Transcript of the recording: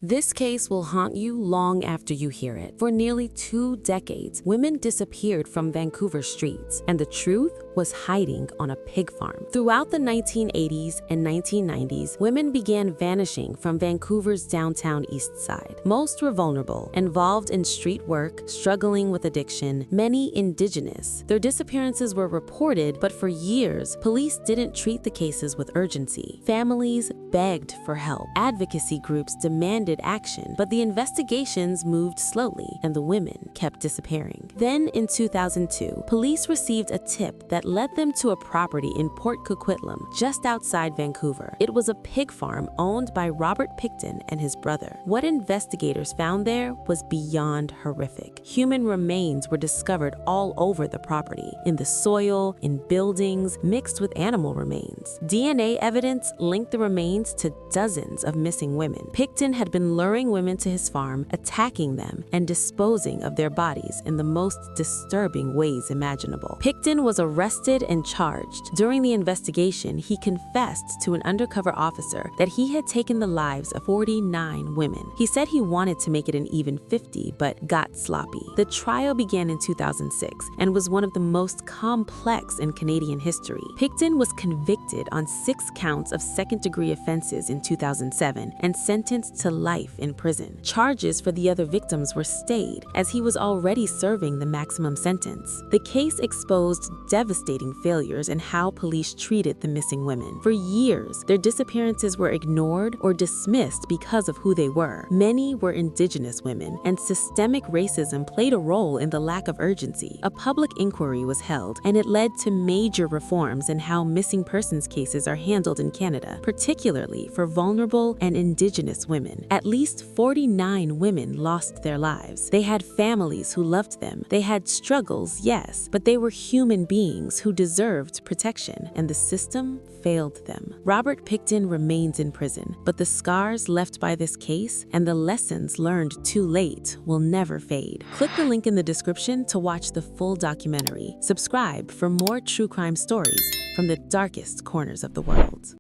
This case will haunt you long after you hear it. For nearly 2 decades, women disappeared from Vancouver streets, and the truth was hiding on a pig farm. Throughout the 1980s and 1990s, women began vanishing from Vancouver's downtown Eastside. Most were vulnerable, involved in street work, struggling with addiction, many Indigenous. Their disappearances were reported, but for years, police didn't treat the cases with urgency. Families begged for help. Advocacy groups demanded action, but the investigations moved slowly and the women kept disappearing. Then in 2002, police received a tip that led them to a property in Port Coquitlam, just outside Vancouver. It was a pig farm owned by Robert Pickton and his brother. What investigators found there was beyond horrific. Human remains were discovered all over the property, in the soil, in buildings, mixed with animal remains. DNA evidence linked the remains to dozens of missing women. Pickton had been luring women to his farm, attacking them, and disposing of their bodies in the most disturbing ways imaginable. Pickton was arrested and charged. During the investigation, he confessed to an undercover officer that he had taken the lives of 49 women. He said he wanted to make it an even 50, but got sloppy. The trial began in 2006 and was one of the most complex in Canadian history. Pickton was convicted on 6 counts of second-degree offenses in 2007 and sentenced to life in prison. Charges for the other victims were stayed, as he was already serving the maximum sentence. The case exposed devastating failures in how police treated the missing women. For years, their disappearances were ignored or dismissed because of who they were. Many were Indigenous women, and systemic racism played a role in the lack of urgency. A public inquiry was held, and it led to major reforms in how missing persons cases are handled in Canada, particularly for vulnerable and Indigenous women. At least 49 women lost their lives. They had families who loved them. They had struggles, yes, but they were human beings who deserved protection, and the system failed them. Robert Pickton remains in prison, but the scars left by this case and the lessons learned too late will never fade. Click the link in the description to watch the full documentary. Subscribe for more true crime stories from the darkest corners of the world.